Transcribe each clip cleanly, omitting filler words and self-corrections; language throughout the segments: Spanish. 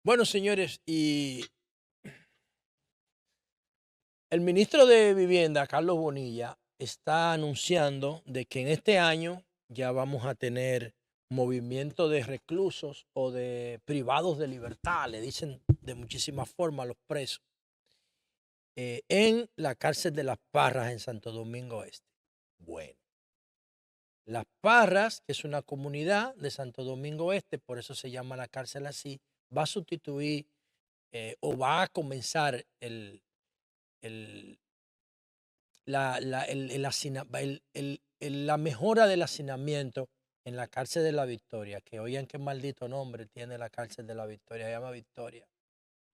Bueno, señores, y el ministro de Vivienda, Carlos Bonilla, está anunciando de que en este año ya vamos a tener movimiento de reclusos o de privados de libertad, le dicen de muchísimas formas a los presos, en la cárcel de Las Parras en Santo Domingo Este. Bueno, Las Parras, que es una comunidad de Santo Domingo Este, por eso se llama la cárcel así, va a sustituir o va a comenzar el, la mejora del hacinamiento en la cárcel de la Victoria, que oigan qué maldito nombre tiene la cárcel de la Victoria, se llama Victoria,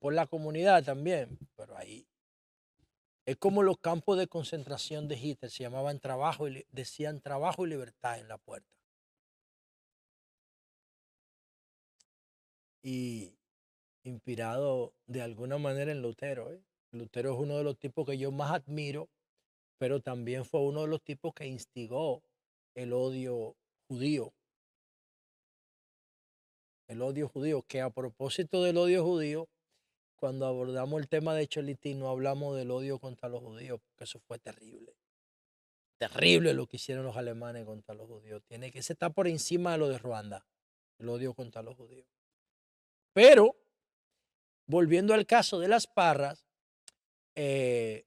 por la comunidad también, pero ahí es como los campos de concentración de Hitler, se llamaban trabajo y decían trabajo y libertad en la puerta. Y inspirado de alguna manera en Lutero, ¿eh? Lutero es uno de los tipos que yo más admiro, pero también fue uno de los tipos que instigó el odio judío. El odio judío, que a propósito del odio judío, cuando abordamos el tema de Cholitín, no hablamos del odio contra los judíos, porque eso fue terrible. Terrible lo que hicieron los alemanes contra los judíos. Tiene que se está por encima de lo de Ruanda, el odio contra los judíos. Pero, volviendo al caso de Las Parras, eh,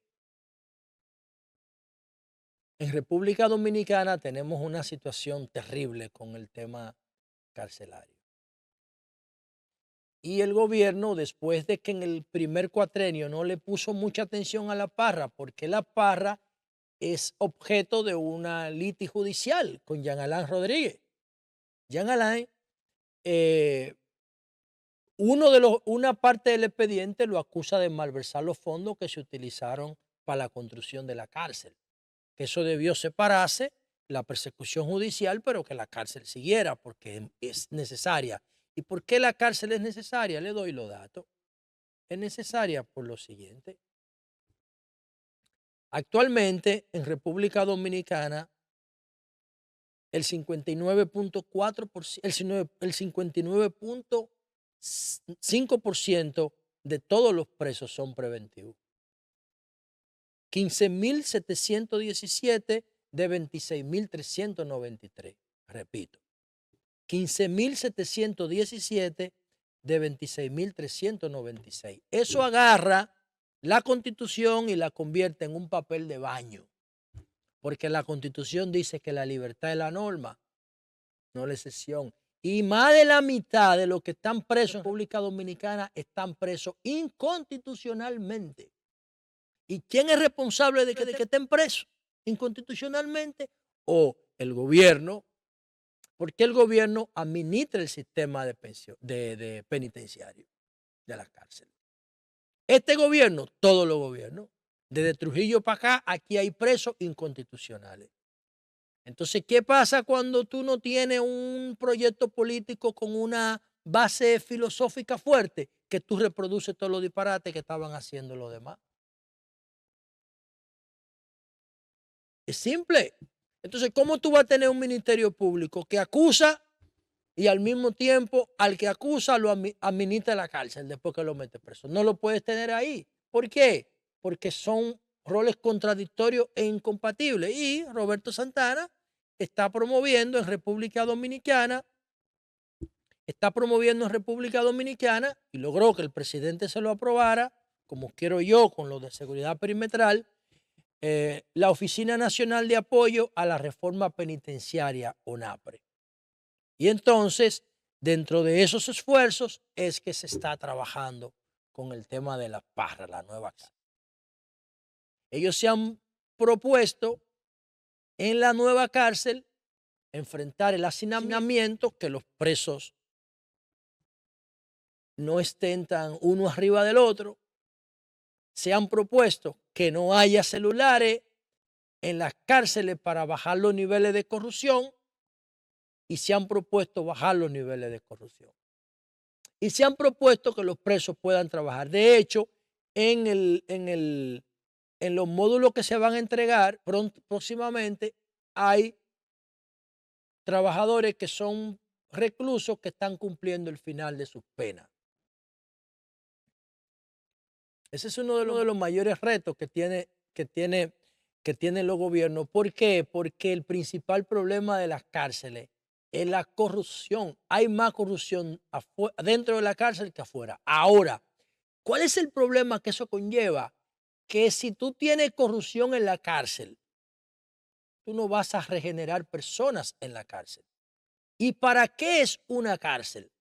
en República Dominicana tenemos una situación terrible con el tema carcelario. Y el gobierno, después de que en el primer cuatrenio no le puso mucha atención a La Parra, porque La Parra es objeto de una litis judicial con Jean Alain Rodríguez. Jean Alain, eh, una parte del expediente lo acusa de malversar los fondos que se utilizaron para la construcción de la cárcel. Que eso debió separarse, la persecución judicial, pero que la cárcel siguiera, porque es necesaria. ¿Y por qué la cárcel es necesaria? Le doy los datos. Es necesaria por lo siguiente. Actualmente en República Dominicana el 59.4%, el 59.5% de todos los presos son preventivos. 15.717 de 26.393. Repito, 15.717 de 26.396. Eso agarra la Constitución y la convierte en un papel de baño, porque la Constitución dice que la libertad es la norma, no la excepción. Y más de la mitad de los que están presos en República Dominicana están presos inconstitucionalmente. ¿Y quién es responsable de que estén presos inconstitucionalmente? O el gobierno, porque el gobierno administra el sistema de pensión, de penitenciario de la cárcel. Este gobierno, todos los gobiernos, desde Trujillo para acá, aquí hay presos inconstitucionales. Entonces, ¿qué pasa cuando tú no tienes un proyecto político con una base filosófica fuerte? Que tú reproduces todos los disparates que estaban haciendo los demás. Es simple. Entonces, ¿cómo tú vas a tener un ministerio público que acusa y al mismo tiempo al que acusa lo administra la cárcel después que lo mete preso? No lo puedes tener ahí. ¿Por qué? Porque son roles contradictorios e incompatibles. Y Roberto Santana está promoviendo en República Dominicana, y logró que el presidente se lo aprobara, como quiero yo con lo de seguridad perimetral, la Oficina Nacional de Apoyo a la Reforma Penitenciaria, ONAPRE. Y entonces, dentro de esos esfuerzos es que se está trabajando con el tema de Las Parras, la nueva cárcel. Ellos se han propuesto en la nueva cárcel enfrentar el hacinamiento, que los presos no estén tan uno arriba del otro. Se han propuesto que no haya celulares en las cárceles para bajar los niveles de corrupción y se han propuesto bajar los niveles de corrupción. Y se han propuesto que los presos puedan trabajar. De hecho, en los módulos que se van a entregar próximamente hay trabajadores que son reclusos que están cumpliendo el final de sus penas. Ese es uno de los mayores retos que tienen los gobiernos. ¿Por qué? Porque el principal problema de las cárceles es la corrupción. Hay más corrupción dentro de la cárcel que afuera. Ahora, ¿cuál es el problema que eso conlleva? Que si tú tienes corrupción en la cárcel, tú no vas a regenerar personas en la cárcel. ¿Y para qué es una cárcel?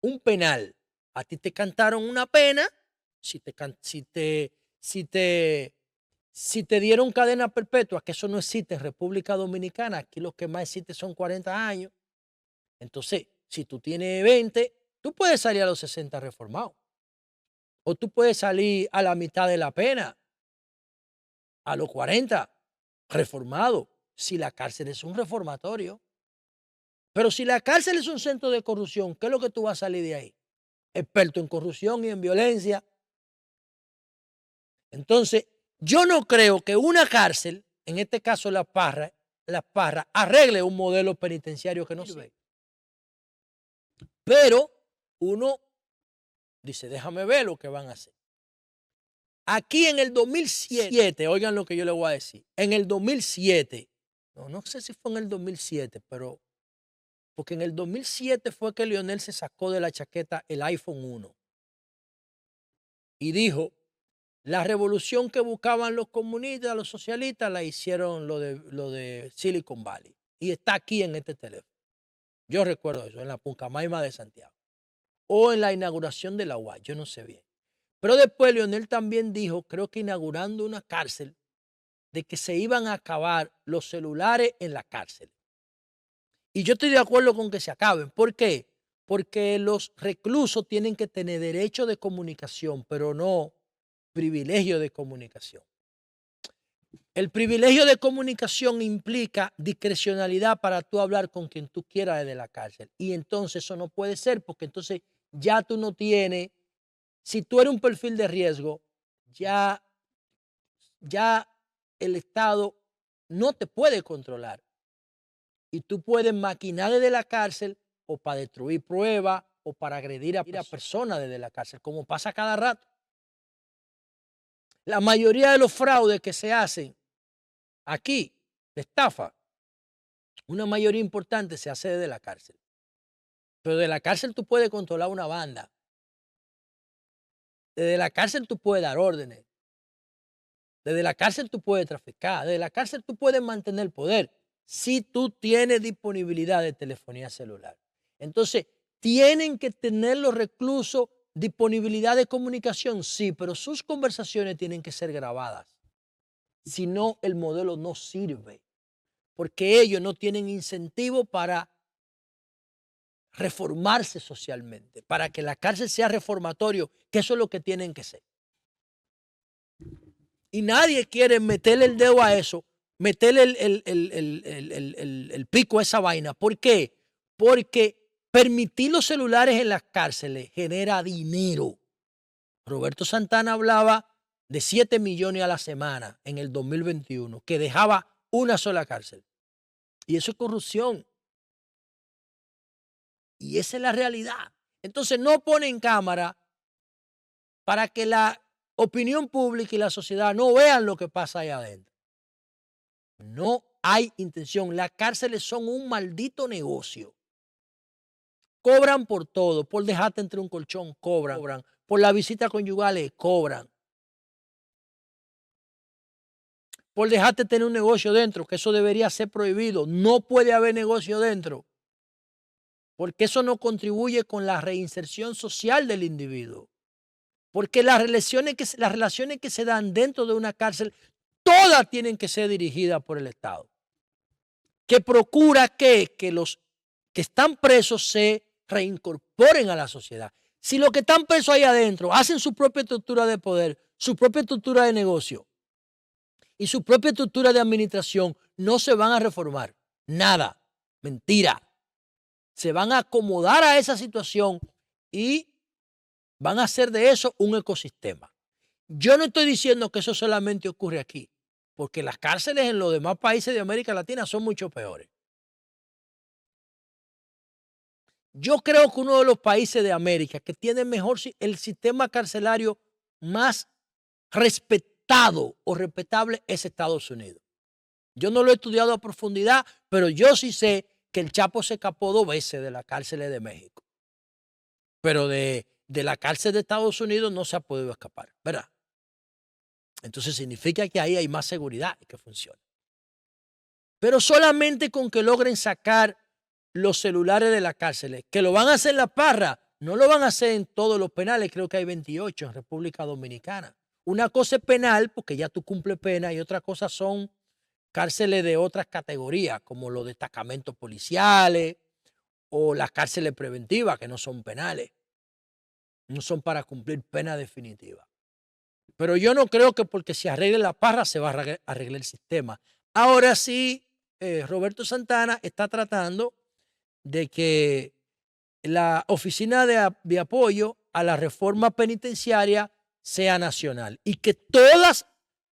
Un penal. A ti te cantaron una pena, si te, si te, si te dieron cadena perpetua, que eso no existe en República Dominicana, aquí lo que más existe son 40 años. Entonces, si tú tienes 20, tú puedes salir a los 60 reformado. O tú puedes salir a la mitad de la pena, a los 40, reformado, si la cárcel es un reformatorio. Pero si la cárcel es un centro de corrupción, ¿qué es lo que tú vas a salir de ahí? Experto en corrupción y en violencia. Entonces, yo no creo que una cárcel, en este caso Las Parras, arregle un modelo penitenciario que no sirve. Pero uno dice, déjame ver lo que van a hacer. Aquí en el 2007, oigan lo que yo les voy a decir, en el 2007, no sé si fue en el 2007, pero porque en el 2007 fue que Leonel se sacó de la chaqueta el iPhone 1 y dijo, la revolución que buscaban los comunistas, los socialistas, la hicieron lo de Silicon Valley. Y está aquí en este teléfono. Yo recuerdo eso, en la Pucamaima de Santiago. O en la inauguración de la UAS, yo no sé bien. Pero después Leonel también dijo, creo que inaugurando una cárcel, de que se iban a acabar los celulares en la cárcel. Y yo estoy de acuerdo con que se acaben. ¿Por qué? Porque los reclusos tienen que tener derecho de comunicación, pero no privilegio de comunicación. El privilegio de comunicación implica discrecionalidad para tú hablar con quien tú quieras desde la cárcel. Y entonces eso no puede ser porque entonces ya tú no tienes, si tú eres un perfil de riesgo, ya el Estado no te puede controlar. Y tú puedes maquinar desde la cárcel o para destruir pruebas o para agredir a personas desde la cárcel, como pasa cada rato. La mayoría de los fraudes que se hacen aquí, de estafa, una mayoría importante se hace desde la cárcel. Pero de la cárcel tú puedes controlar una banda. Desde la cárcel tú puedes dar órdenes. Desde la cárcel tú puedes traficar. Desde la cárcel tú puedes mantener poder si tú tienes disponibilidad de telefonía celular. Entonces, ¿tienen que tener los reclusos disponibilidad de comunicación? Sí, pero sus conversaciones tienen que ser grabadas. Si no, el modelo no sirve. Porque ellos no tienen incentivo para reformarse socialmente, para que la cárcel sea reformatorio, que eso es lo que tienen que ser. Y nadie quiere meterle el dedo a eso, meterle el pico a esa vaina. ¿Por qué? Porque permitir los celulares en las cárceles genera dinero. Roberto Santana hablaba de 7 millones a la semana en el 2021, que dejaba una sola cárcel. Y eso es corrupción. Y esa es la realidad. Entonces no ponen cámara para que la opinión pública y la sociedad no vean lo que pasa ahí adentro. No hay intención. Las cárceles son un maldito negocio. Cobran por todo, por dejarte entre un colchón, cobran. Por la visita conyugales, cobran. Por dejarte tener un negocio dentro, que eso debería ser prohibido. No puede haber negocio dentro. Porque eso no contribuye con la reinserción social del individuo. Porque las relaciones que se dan dentro de una cárcel, todas tienen que ser dirigidas por el Estado, que procura que los que están presos se reincorporen a la sociedad. Si los que están presos ahí adentro hacen su propia estructura de poder, su propia estructura de negocio y su propia estructura de administración, no se van a reformar. Nada. Mentira. Se van a acomodar a esa situación y van a hacer de eso un ecosistema. Yo no estoy diciendo que eso solamente ocurre aquí, porque las cárceles en los demás países de América Latina son mucho peores. Yo creo que uno de los países de América que tiene mejor el sistema carcelario más respetado o respetable es Estados Unidos. Yo no lo he estudiado a profundidad, pero yo sí sé que el Chapo se escapó 2 veces de la cárcel de México. Pero de la cárcel de Estados Unidos no se ha podido escapar, ¿verdad? Entonces significa que ahí hay más seguridad y que funciona. Pero solamente con que logren sacar los celulares de la cárcel, que lo van a hacer en La Parra, no lo van a hacer en todos los penales, creo que hay 28 en República Dominicana. Una cosa es penal, porque ya tú cumples pena, y otra cosa son cárceles de otras categorías, como los destacamentos policiales o las cárceles preventivas, que no son penales, no son para cumplir pena definitiva. Pero yo no creo que porque se arregle La Parra se va a arreglar el sistema. Ahora sí, Roberto Santana está tratando de que la oficina de apoyo a la reforma penitenciaria sea nacional y que todos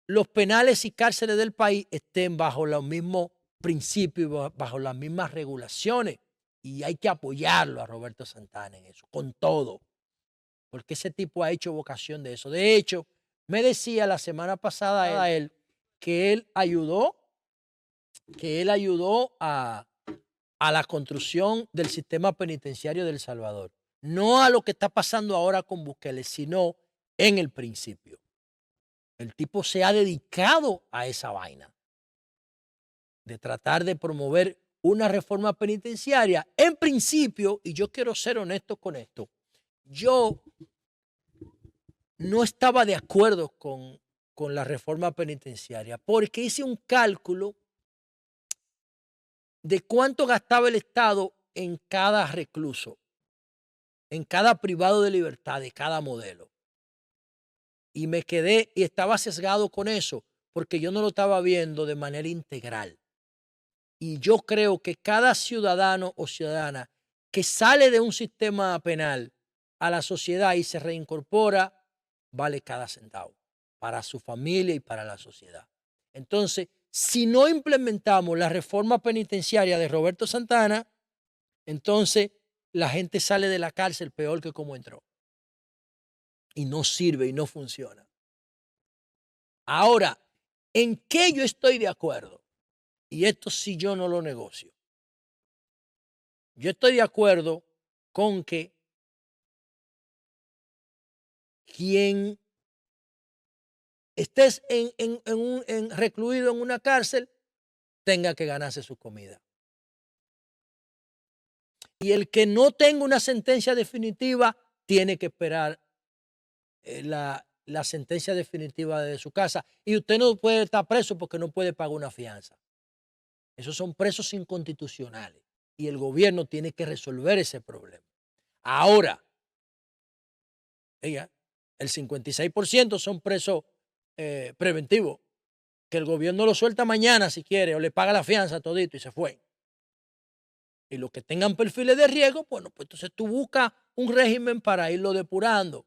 los penales y cárceles del país estén bajo los mismos principios, bajo las mismas regulaciones. Y hay que apoyarlo a Roberto Santana en eso, con todo, porque ese tipo ha hecho vocación de eso. De hecho, me decía la semana pasada él que él ayudó a la construcción del sistema penitenciario de El Salvador. No a lo que está pasando ahora con Bukele, sino en el principio. El tipo se ha dedicado a esa vaina, de tratar de promover una reforma penitenciaria. En principio, y yo quiero ser honesto con esto, yo no estaba de acuerdo con la reforma penitenciaria, porque hice un cálculo de cuánto gastaba el Estado en cada recluso, en cada privado de libertad, de cada modelo. Y me quedé y estaba sesgado con eso, porque yo no lo estaba viendo de manera integral. Y yo creo que cada ciudadano o ciudadana que sale de un sistema penal a la sociedad y se reincorpora, vale cada centavo para su familia y para la sociedad. Entonces, si no implementamos la reforma penitenciaria de Roberto Santana, entonces la gente sale de la cárcel peor que como entró. Y no sirve y no funciona. Ahora, ¿en qué yo estoy de acuerdo? Y esto sí yo no lo negocio. Yo estoy de acuerdo con que quien estés recluido en una cárcel tenga que ganarse su comida. Y el que no tenga una sentencia definitiva tiene que esperar la sentencia definitiva de su casa. Y usted no puede estar preso porque no puede pagar una fianza. Esos son presos inconstitucionales. Y el gobierno tiene que resolver ese problema. Ahora, el 56% son presos preventivos, que el gobierno lo suelta mañana si quiere, o le paga la fianza todito y se fue. Y los que tengan perfiles de riesgo, bueno, pues entonces tú buscas un régimen para irlo depurando.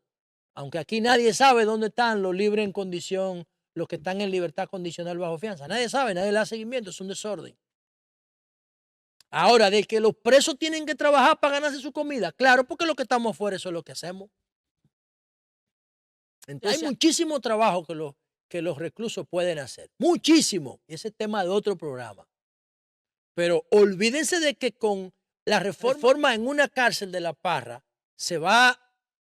Aunque aquí nadie sabe dónde están los libres en condición, los que están en libertad condicional bajo fianza. Nadie sabe, nadie le da seguimiento, es un desorden. Ahora, de que los presos tienen que trabajar para ganarse su comida, claro, porque los que estamos afuera eso es lo que hacemos. Entonces, hay muchísimo trabajo que los reclusos pueden hacer, muchísimo, y ese es tema de otro programa. Pero olvídense de que con la reforma en una cárcel de La Parra se va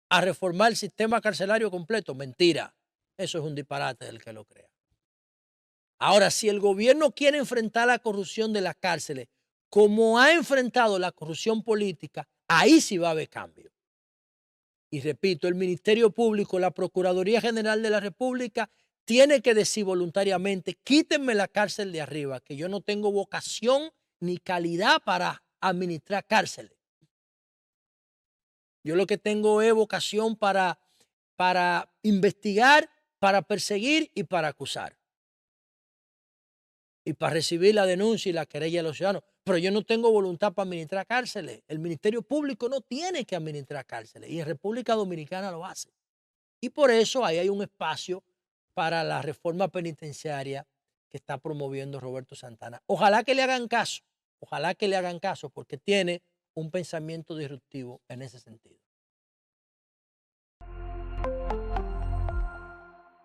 a reformar el sistema carcelario completo. Mentira, eso es un disparate del que lo crea. Ahora, si el gobierno quiere enfrentar la corrupción de las cárceles como ha enfrentado la corrupción política, ahí sí va a haber cambio. Y repito, el Ministerio Público, la Procuraduría General de la República, tiene que decir voluntariamente, quítenme la cárcel de arriba, que yo no tengo vocación ni calidad para administrar cárceles. Yo lo que tengo es vocación para investigar, para perseguir y para acusar. Y para recibir la denuncia y la querella de los ciudadanos. Pero yo no tengo voluntad para administrar cárceles. El Ministerio Público no tiene que administrar cárceles y en República Dominicana lo hace. Y por eso ahí hay un espacio para la reforma penitenciaria que está promoviendo Roberto Santana. Ojalá que le hagan caso porque tiene un pensamiento disruptivo en ese sentido.